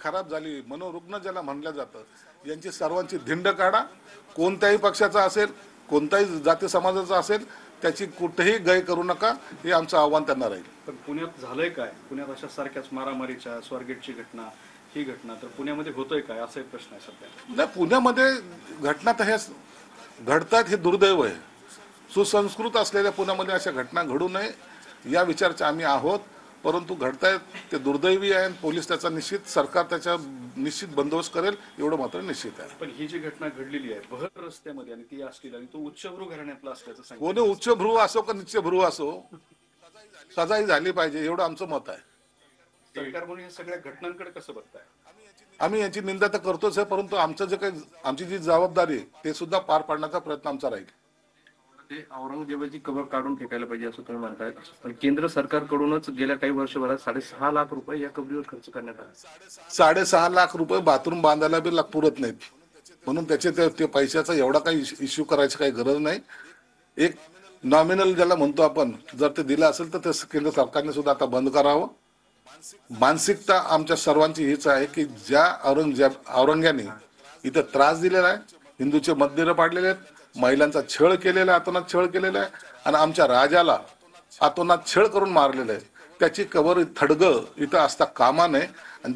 खराब झाली, मनोरुग्ण ज्याला म्हणलं जातं, यांची सर्वांची धिंड काढा. कोणत्याही पक्षाचा असेल, कोणत्याही जाती समाजाचा असेल, त्याची कुठेही गय करू नका, हे आमचं आव्हान त्यांना राहील. पण पुण्यात झालंय काय? पुण्यात अशा सारख्याच मारामारीच्या, स्वारगेटची घटना, ही घटना तर पुण्यामध्ये होतोय काय, असा एक प्रश्न आहे सध्या. नाही, पुण्यामध्ये घटना तर ह्या घडतात, हे दुर्दैव आहे. सुसंस्कृत असलेल्या पुण्यामध्ये अशा घटना घडू नये या विचाराचे आम्ही आहोत, परंतु घडतायत ते दुर्दैवी आहे. पोलीस त्याचा निश्चित, सरकार त्याचा निश्चित बंदोबस्त करेल, एवढं मात्र निश्चित आहे. पण ही जी घटना घडलेली आहे बहर रस्त्यामध्ये आणि ती असलेली आणि तो उच्चभ्रू घराण्यातला असल्याचं कोणी सांगितलं. उच्चभ्रू असो का निच्चभ्रू असो, सजाही झाली पाहिजे, एवढं आमचं मत आहे. सरकार म्हणून या सगळ्या घटनांकडे कसं बघताय? आम्ही यांची निंदा तर करतोच आहे, परंतु आमचं जे काही, आमची जी जबाबदारी आहे ते सुद्धा पार पाडण्याचा प्रयत्न आमचा राहील. ते औरंगजेबाची कबर काढून फेकायला पाहिजे असं तुम्ही म्हणताय, पण केंद्र सरकारकडूनच गेल्या काही वर्षभरात 6.5 लाख रुपये या कबरीवर खर्च करण्यात आले. 6.5 लाख रुपये बाथरूम बांधायला बी पुरत नाहीत, म्हणून त्याचे ते पैशाचा एवढा काही इश्यू करायची काही गरज नाही. एक नॉमिनल ज्याला म्हणतो आपण, जर ते दिलं असेल तर ते केंद्र सरकारने सुद्धा आता बंद करावं. मानसिकता आमच्या सर्वांची हीच आहे की ज्या औरंग्याने इथं त्रास दिलेला आहे, हिंदूचे मंदिरं पाडलेले आहेत, महिलांचा छळ केलेला आहे, अतोनात छळ केलेला आहे, आणि आमच्या राजाला अतोनात छळ करून मारलेलं आहे, त्याची कबर थडगं इथं असता कामा नये. आणि